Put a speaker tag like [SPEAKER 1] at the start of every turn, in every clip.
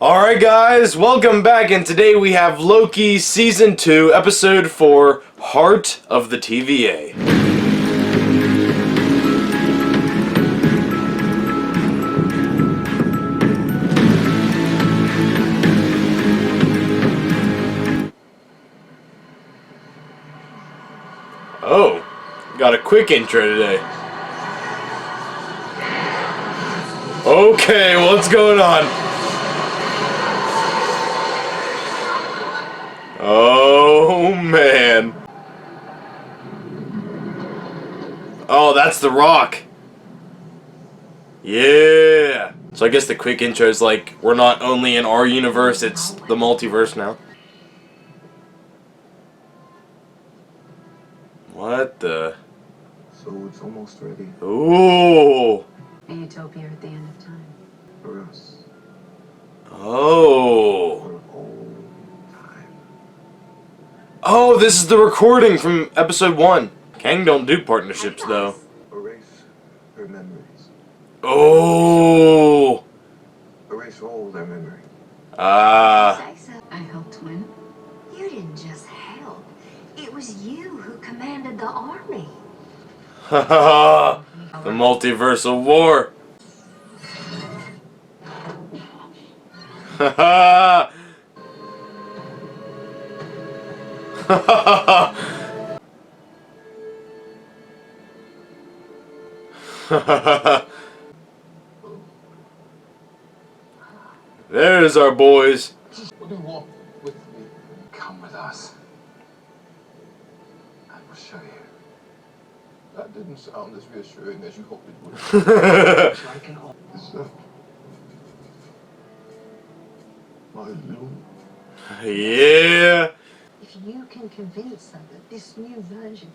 [SPEAKER 1] Alright guys, welcome back, and today we have Loki Season 2, Episode 4, Heart of the TVA. Oh, got a quick intro today. Okay, what's going on? Oh, man. Oh, that's The Rock. Yeah. So I guess the quick intro is like, we're not only in our universe, it's the multiverse now. What the?
[SPEAKER 2] So it's almost ready.
[SPEAKER 1] Ooh.
[SPEAKER 3] A utopia at the end of time.
[SPEAKER 2] For us.
[SPEAKER 1] Oh.
[SPEAKER 2] For all time.
[SPEAKER 1] Oh, this is the recording from episode 1. Kang don't do partnerships, though.
[SPEAKER 2] Erase her memories.
[SPEAKER 1] Oh.
[SPEAKER 2] Erase all their memory.
[SPEAKER 1] Ah.
[SPEAKER 3] I helped win.
[SPEAKER 4] You didn't just help. It was you who commanded the army.
[SPEAKER 1] Haha. The multiversal war. Haha. There's our boys.
[SPEAKER 2] Will you walk with me? Come with us. I will show you. That didn't sound as reassuring as you hoped it would. My loom.
[SPEAKER 1] Yeah.
[SPEAKER 5] If you can convince her that this new version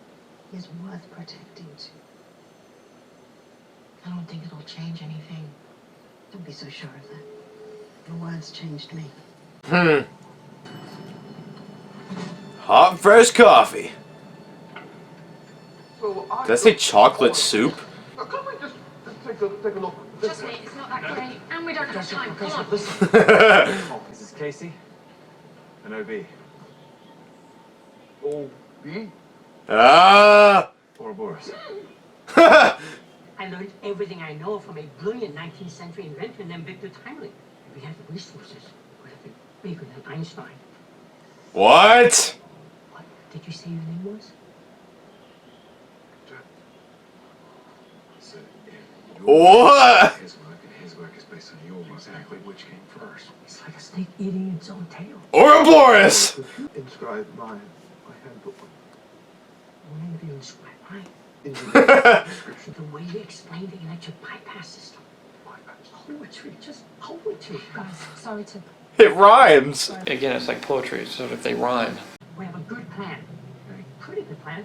[SPEAKER 5] is worth protecting too. I don't think it'll change anything. Don't be so sure of that. Your words changed me.
[SPEAKER 1] Hot fresh coffee.
[SPEAKER 2] So
[SPEAKER 1] Did I say chocolate soup?
[SPEAKER 2] Can we just take a look?
[SPEAKER 3] Trust me, it's not that great, and we don't have time. Come on.
[SPEAKER 6] This is Casey and OB.
[SPEAKER 2] O.B.
[SPEAKER 1] Ah.
[SPEAKER 6] Ouroboros.
[SPEAKER 7] I learned everything I know from a brilliant 19th century inventor named Victor Timely. If we had the resources, we'd have been bigger than Einstein.
[SPEAKER 1] What?
[SPEAKER 7] What did you say your name was?
[SPEAKER 1] What?
[SPEAKER 2] His work is based on yours. Exactly which came first.
[SPEAKER 7] It's like a snake eating its own tail.
[SPEAKER 1] Ouroboros.
[SPEAKER 2] Could you inscribe my handbook
[SPEAKER 7] When did you inscribe mine?
[SPEAKER 2] in the description?
[SPEAKER 7] The way you explain the electric bypass system. Poetry, just poetry.
[SPEAKER 5] Guys, sorry to...
[SPEAKER 1] It rhymes.
[SPEAKER 8] Again, it's like poetry, so if they rhyme.
[SPEAKER 7] We have a good plan. A pretty good plan.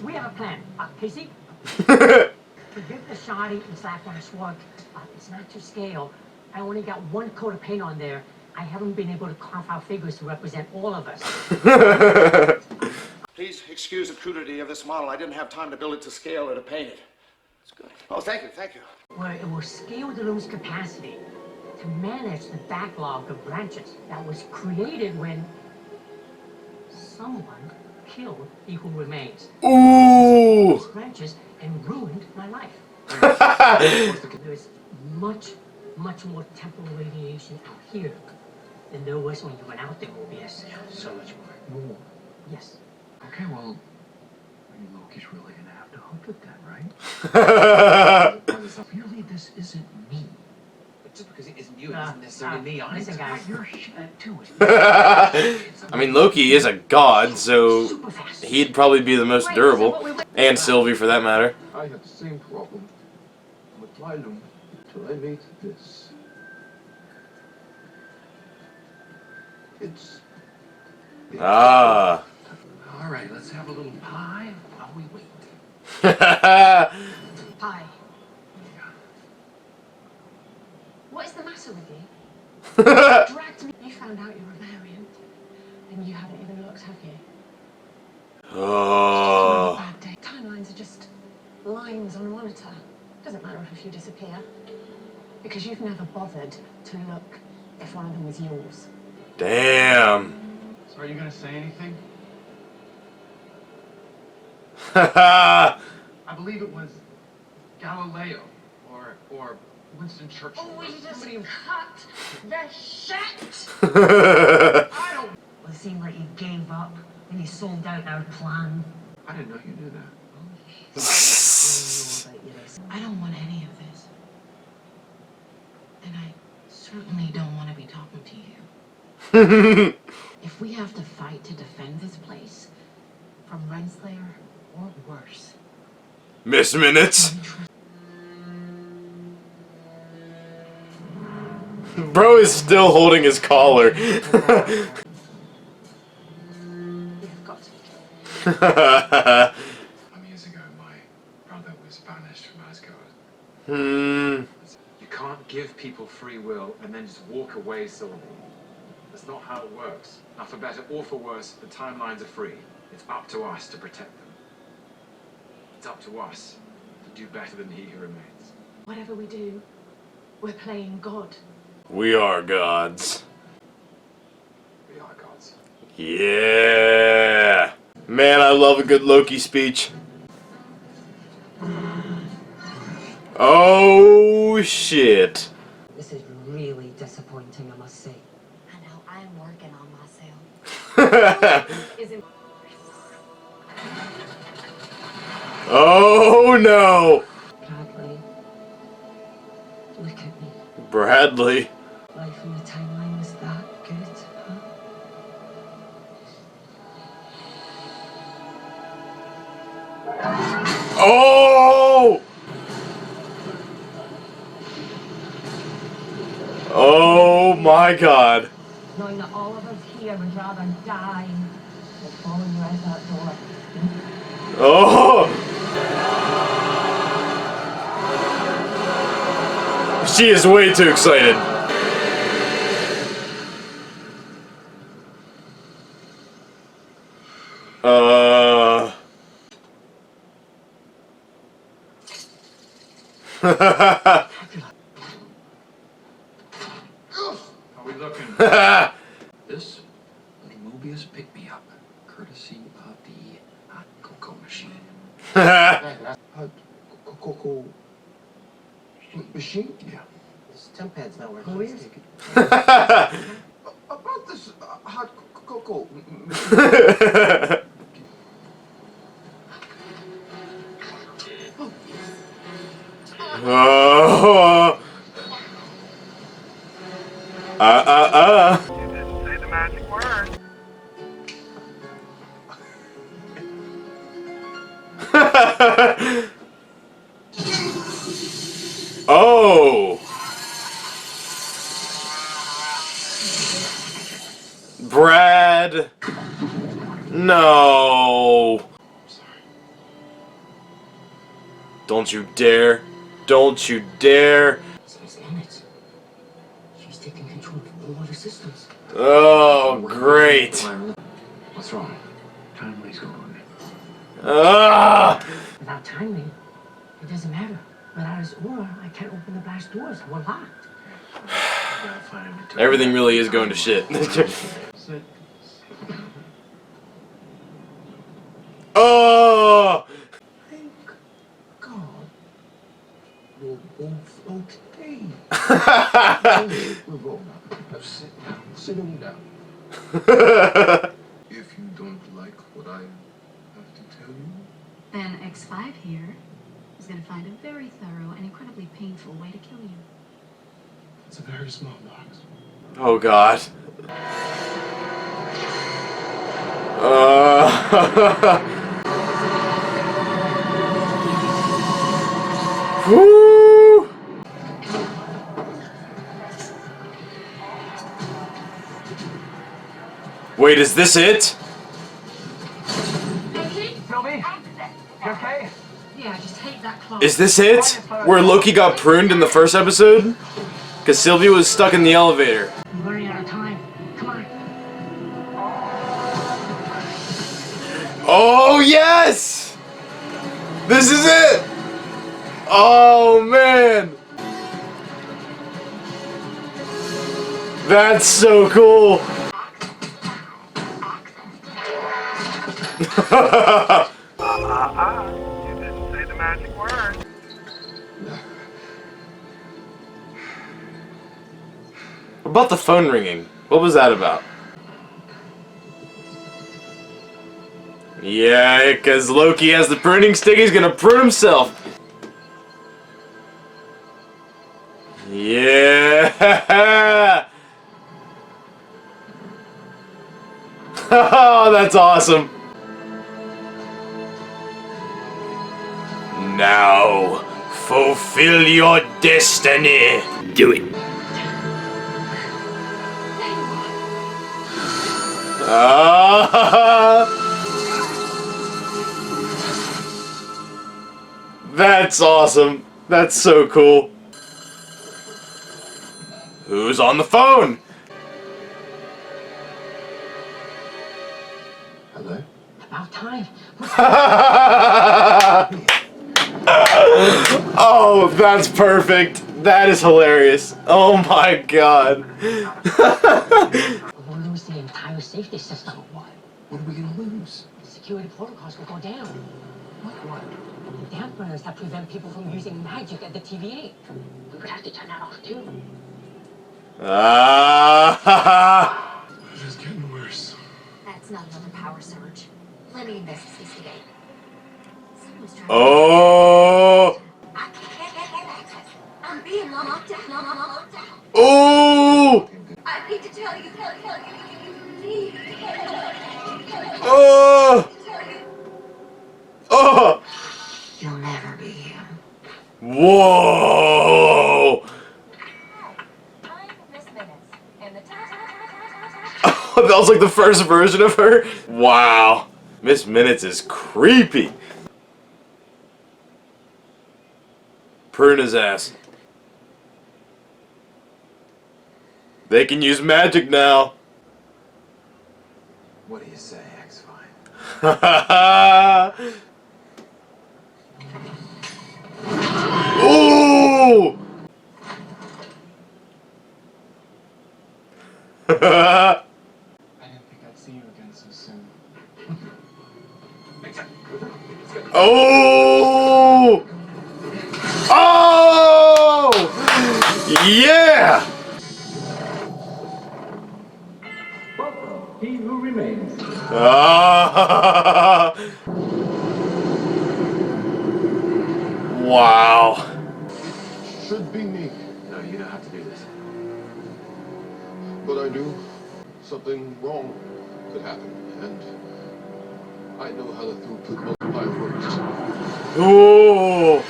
[SPEAKER 7] We have a plan. Casey? Forgive the shoddy and slap on a sword. It's not to scale. I only got one coat of paint on there. I haven't been able to carve out figures to represent all of us.
[SPEAKER 9] Please excuse the crudity of this model. I didn't have time to build it to scale or to paint it. It's good. Oh, thank you.
[SPEAKER 7] Where it will scale the loom's capacity to manage the backlog of branches that was created when someone killed he who remains.
[SPEAKER 1] Ooh.
[SPEAKER 7] Those branches and ruined my life. There's much more temporal radiation out here than there was when you went out there, Mobius.
[SPEAKER 6] So much more.
[SPEAKER 7] Yes.
[SPEAKER 6] Okay, well, Loki's really gonna have to hook with that, right? Really, this isn't me. But just because it isn't you, it doesn't necessarily me.
[SPEAKER 7] Listen, guys.
[SPEAKER 6] Your shit too.
[SPEAKER 1] I mean, Loki is a god, so
[SPEAKER 7] Super fast.
[SPEAKER 1] he'd probably be the most durable. And Sylvie, for that matter.
[SPEAKER 2] I had the same problem with my loom until I made this. It's
[SPEAKER 1] Ah.
[SPEAKER 6] All right, let's have a little pie while we wait.
[SPEAKER 5] Hi. What is the matter with you? Dragged me. You found out you were a variant, and you haven't even looked, have you?
[SPEAKER 1] Oh.
[SPEAKER 5] Bad day. Timelines are just lines on a monitor. Doesn't matter if you disappear. Because you've never bothered to look
[SPEAKER 7] if one of them was yours.
[SPEAKER 1] Damn.
[SPEAKER 6] So are you gonna say anything?
[SPEAKER 1] Haha.
[SPEAKER 6] I believe it was Galileo or Winston Churchill.
[SPEAKER 5] Oh, you just cut the shit!
[SPEAKER 6] I don't.
[SPEAKER 7] Well, it seemed like you gave up when you sold out our plan.
[SPEAKER 6] I didn't know you knew that.
[SPEAKER 5] I don't want any of this. And I certainly don't want to be talking to you. If we have to fight to defend this place from Renslayer or worse,
[SPEAKER 1] Miss Minutes. Bro is still holding his collar.
[SPEAKER 7] You've got to be careful.
[SPEAKER 6] Some years ago, my brother was banished from Asgard.
[SPEAKER 10] You can't give people free will and then just walk away solely. That's not how it works. Now, for better or for worse, the timelines are free. It's up to us to protect them. It's up to us to do better than he who remains.
[SPEAKER 5] whatever we do, we're playing God.
[SPEAKER 1] We are gods.
[SPEAKER 10] We are gods.
[SPEAKER 1] Yeah. Man, I love a good Loki speech. Oh shit.
[SPEAKER 7] This is really disappointing, I must say.
[SPEAKER 4] I know, I'm working on myself.
[SPEAKER 5] Isn't
[SPEAKER 1] Oh no.
[SPEAKER 7] Bradley, look at me.
[SPEAKER 1] Bradley.
[SPEAKER 7] Life in the timeline was that good, huh?
[SPEAKER 1] Oh! Oh my god.
[SPEAKER 7] Knowing that all of us here would rather die than follow you out that door.
[SPEAKER 1] Oh! She is way too excited.
[SPEAKER 6] How we looking? This little Mobius picked me up, courtesy of the hot cocoa machine.
[SPEAKER 2] Cocoa machine?
[SPEAKER 6] Yeah.
[SPEAKER 2] This temp pad's not working.
[SPEAKER 7] Oh,
[SPEAKER 2] Let's
[SPEAKER 7] yes.
[SPEAKER 2] take it. About this hot cocoa machine.
[SPEAKER 1] Oh.
[SPEAKER 11] You didn't say the magic word.
[SPEAKER 1] Oh. Brad. No. Don't you dare. Don't you dare.
[SPEAKER 7] It's Emmett. She's taking control of all other systems.
[SPEAKER 1] Oh, great.
[SPEAKER 6] What's wrong? Timely's gone.
[SPEAKER 1] Ah.
[SPEAKER 7] Without timing, it doesn't matter. Without his aura, I can't open the blast doors. We're locked.
[SPEAKER 6] Gotta find him to tell
[SPEAKER 1] Everything
[SPEAKER 6] him.
[SPEAKER 1] really is going to shit.
[SPEAKER 6] Sit.
[SPEAKER 1] Oh.
[SPEAKER 2] Thank God. We're both okay. We're both. Now sit down. Sit him down. If you don't like what I have to tell you,
[SPEAKER 3] then X5 here is going to find a very thorough and incredibly painful way to kill you.
[SPEAKER 2] it's a very small box.
[SPEAKER 1] Oh God. Woo! Wait, is this it?
[SPEAKER 7] Sylvie? You okay?
[SPEAKER 5] Yeah, I just hate that clock.
[SPEAKER 1] Is this it? Where Loki got pruned in the first episode? Because Sylvia was stuck in the elevator.
[SPEAKER 7] I'm running out of time. Come on.
[SPEAKER 1] Oh, yes! This is it! Oh, man! That's so cool.
[SPEAKER 11] You didn't say the magic word.
[SPEAKER 1] What about the phone ringing? What was that about? Yeah, because Loki has the pruning stick, he's gonna prune himself. Yeah! Oh, that's awesome. Now, fulfill your destiny. Do it. That's awesome. That's so cool. Who's on the phone?
[SPEAKER 2] Hello?
[SPEAKER 7] About time.
[SPEAKER 1] Oh, that's perfect. That is hilarious. Oh my god.
[SPEAKER 7] We'll lose the entire safety system.
[SPEAKER 2] What? What are we gonna lose?
[SPEAKER 7] Security protocols will go down.
[SPEAKER 2] Like what?
[SPEAKER 7] The dampeners that prevent people from using magic at the TVA. We would have to turn that off too.
[SPEAKER 2] It is getting worse.
[SPEAKER 4] That's not another power surge. Let me investigate. Someone's trying
[SPEAKER 1] Oh.
[SPEAKER 4] I can't get access. I'm being locked down.
[SPEAKER 1] Oh.
[SPEAKER 4] I need to tell you. Please.
[SPEAKER 1] Oh. Oh.
[SPEAKER 4] You'll never be him.
[SPEAKER 1] Whoa.
[SPEAKER 4] I'm Miss Minutes, and the
[SPEAKER 1] That was like the first version of her. Wow. Miss Minutes is creepy. Prune his ass. They can use magic now.
[SPEAKER 10] What do you say, X-Fine?
[SPEAKER 1] Ooh!
[SPEAKER 12] I didn't think I'd see you again so soon.
[SPEAKER 1] Oh! Oh! Yeah!
[SPEAKER 12] He who remains.
[SPEAKER 1] Ah! Wow.
[SPEAKER 2] Should be me,
[SPEAKER 10] No, you don't have to do this.
[SPEAKER 2] but I do. Something wrong could happen, and I know how the throughput multiplier works.
[SPEAKER 1] Ooh!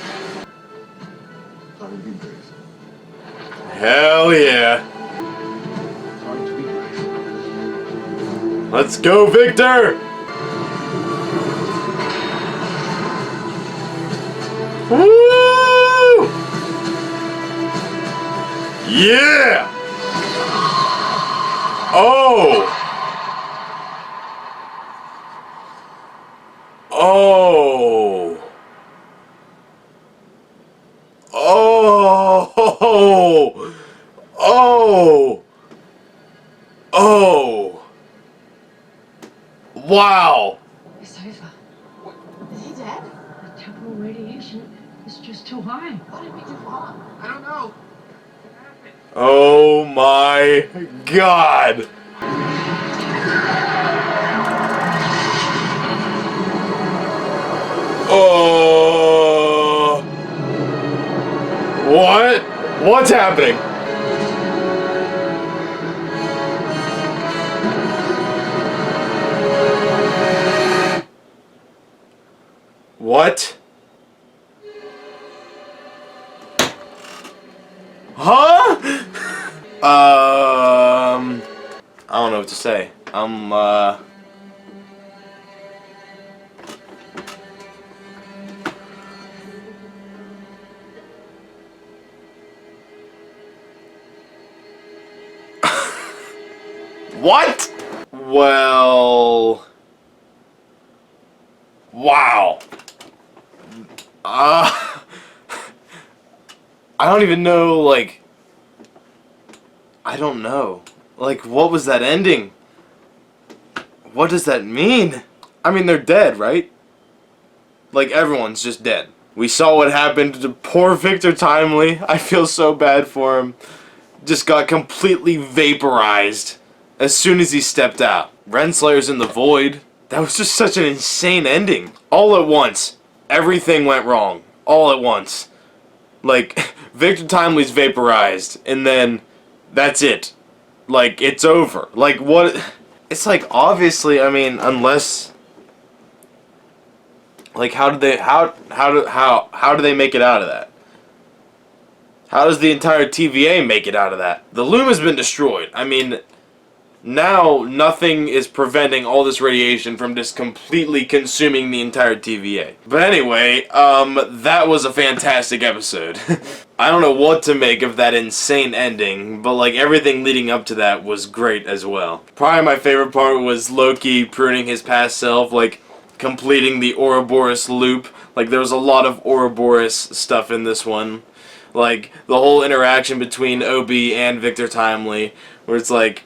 [SPEAKER 2] Time to be brave.
[SPEAKER 1] Hell yeah.
[SPEAKER 2] Time to be brave.
[SPEAKER 1] Let's go, Victor! Woo! Yeah! Oh! Oh! Oh! Oh! Oh! Wow!
[SPEAKER 5] It's over. Is he dead? The temporal radiation is just too high.
[SPEAKER 12] What did we do wrong? I don't know.
[SPEAKER 1] Oh my god! Oh! What? What's happening? What? Huh? I don't know what to say. What? Well... Wow. I don't even know, like... I don't know. Like, what was that ending? What does that mean? I mean, they're dead, right? Like, everyone's just dead. We saw what happened to poor Victor Timely. I feel so bad for him. Just got completely vaporized as soon as he stepped out. Renslayer's in the void. That was just such an insane ending. All at once. Everything went wrong. All at once. Like, Victor Timely's vaporized, and then that's it. Like, it's over. Like, what? It's like, obviously, I mean, unless... Like, how do they make it out of that? How does the entire TVA make it out of that? The loom has been destroyed. I mean, now nothing is preventing all this radiation from just completely consuming the entire TVA. But anyway, that was a fantastic episode. I don't know what to make of that insane ending, but like everything leading up to that was great as well. Probably my favorite part was Loki pruning his past self, like completing the Ouroboros loop. Like there was a lot of Ouroboros stuff in this one. Like the whole interaction between OB and Victor Timely, where it's like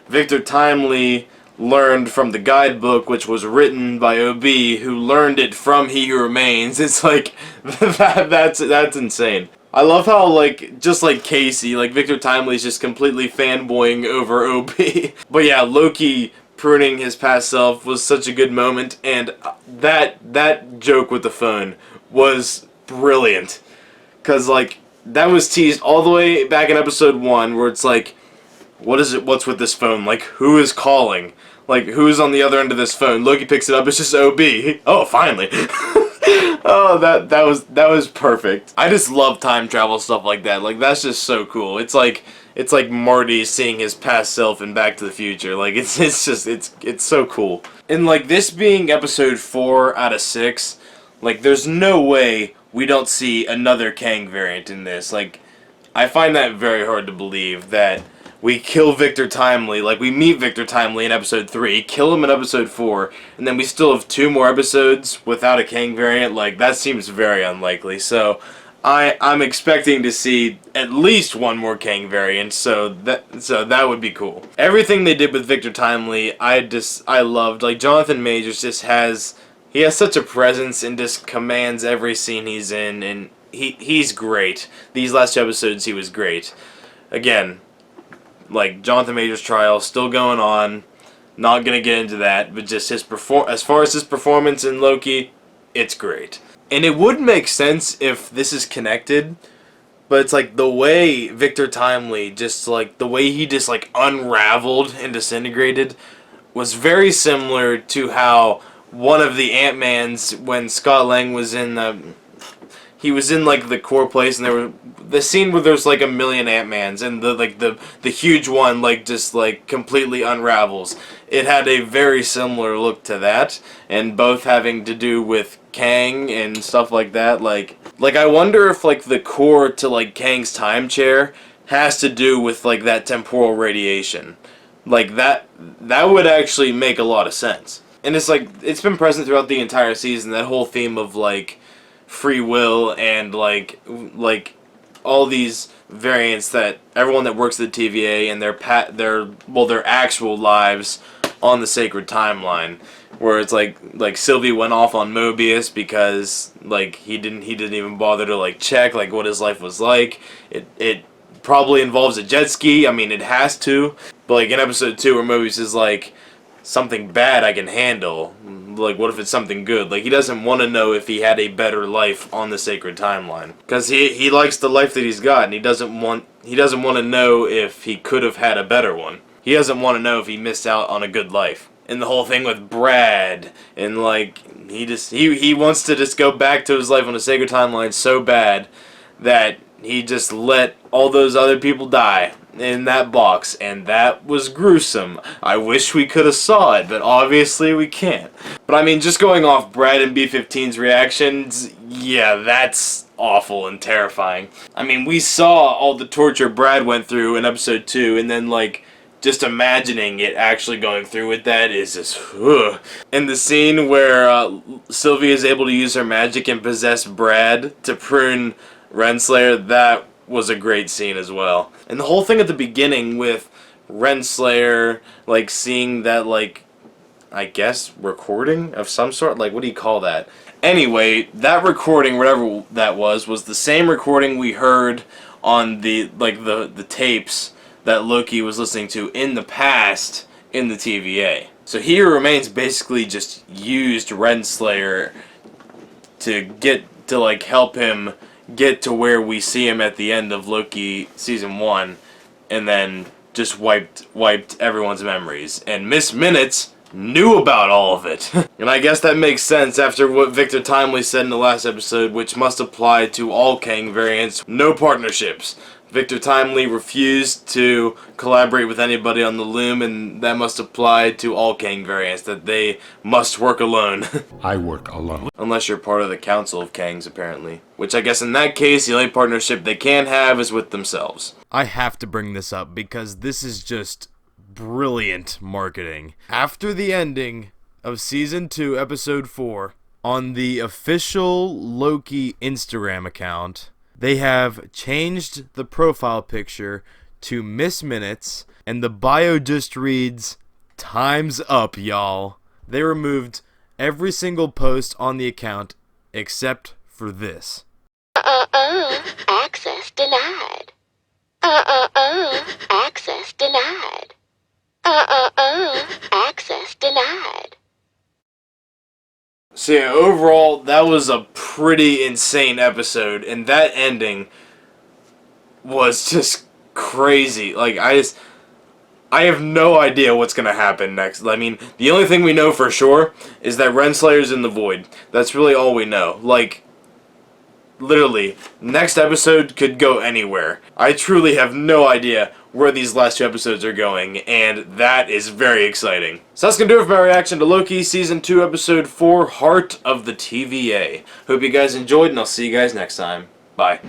[SPEAKER 1] Victor Timely learned from the guidebook, which was written by OB, who learned it from He Who Remains. It's like that's insane. I love how like just like Casey, like Victor Timely's just completely fanboying over OB. But yeah, Loki pruning his past self was such a good moment, and that joke with the phone was brilliant. Cause like that was teased all the way back in episode 1, where it's like, what is it? What's with this phone? Like, who is calling? Like, who's on the other end of this phone? Loki picks it up. It's just OB. Oh, finally. Oh, that was perfect. I just love time travel stuff like that. Like, that's just so cool. It's like Marty seeing his past self in Back to the Future. Like, it's so cool. And like this being episode 4 out of 6, like, there's no way we don't see another Kang variant in this. Like, I find that very hard to believe that we kill Victor Timely, like we meet Victor Timely in episode 3, kill him in episode 4, and then we still have 2 more episodes without a Kang variant. Like, that seems very unlikely. So I'm expecting to see at least 1 more Kang variant, so that would be cool. Everything they did with Victor Timely, I loved. Like, Jonathan Majors just has such a presence and just commands every scene he's in, and he's great. These last 2 episodes, he was great. Again, like, Jonathan Majors' trial still going on. Not gonna get into that, but just as far as his performance in Loki, it's great. And it would make sense if this is connected, but it's like the way Victor Timely the way he just like unraveled and disintegrated was very similar to how one of the Ant-Mans, when Scott Lang was in he was in like the core place, and there were the scene where there's like a million Ant-Mans, and the huge one like just like completely unravels. It had a very similar look to that, and both having to do with Kang and stuff like that. Like I wonder if like the core to like Kang's time chair has to do with like that temporal radiation. Like that would actually make a lot of sense. And it's like it's been present throughout the entire season, that whole theme of like free will and like all these variants that everyone that works at the TVA and their actual lives on the sacred timeline, where it's like Sylvie went off on Mobius because like he didn't even bother to like check like what his life was like. It probably involves a jet ski. I mean, it has to. But like in episode 2 where Mobius is like, something bad I can handle. Like, what if it's something good? Like, he doesn't want to know if he had a better life on the sacred timeline, because he likes the life that he's got, and he doesn't want to know if he could have had a better one. He doesn't want to know if he missed out on a good life. And the whole thing with Brad, and like he wants to just go back to his life on the sacred timeline so bad that he just let all those other people die in that box, and that was gruesome. I wish we could have saw it, but obviously we can't. But I mean, just going off Brad and B-15's reactions, yeah, that's awful and terrifying. I mean, we saw all the torture Brad went through in episode 2, and then like just imagining it actually going through with that is just ugh. And the scene where Sylvie is able to use her magic and possess Brad to prune Renslayer, was a great scene as well. And the whole thing at the beginning with Renslayer, like, seeing that, like, I guess, recording of some sort? Like, what do you call that? Anyway, that recording, whatever that was the same recording we heard on the, like, the tapes that Loki was listening to in the past in the TVA. So Here Remains basically just used Renslayer to like help him get to where we see him at the end of Loki season 1, and then just wiped everyone's memories. And Miss Minutes knew about all of it. And I guess that makes sense after what Victor Timely said in the last episode, which must apply to all Kang variants. No partnerships. Victor Timely refused to collaborate with anybody on the Loom, and that must apply to all Kang variants, that they must work alone.
[SPEAKER 13] I work alone.
[SPEAKER 1] Unless you're part of the Council of Kangs, apparently. Which I guess in that case, the only partnership they can have is with themselves. I have to bring this up because this is just brilliant marketing. After the ending of Season 2, Episode 4, on the official Loki Instagram account, they have changed the profile picture to Miss Minutes, and the bio just reads, "Time's up, y'all." They removed every single post on the account except for this.
[SPEAKER 14] Access denied. Access denied. Access denied.
[SPEAKER 1] So yeah, overall, that was a pretty insane episode, and that ending was just crazy. Like, I have no idea what's gonna happen next. I mean, the only thing we know for sure is that Renslayer's in the Void. That's really all we know. Like, literally, next episode could go anywhere. I truly have no idea where these last 2 episodes are going, and that is very exciting. So that's gonna do it for my reaction to Loki Season 2, Episode 4, Heart of the TVA. Hope you guys enjoyed, and I'll see you guys next time. Bye.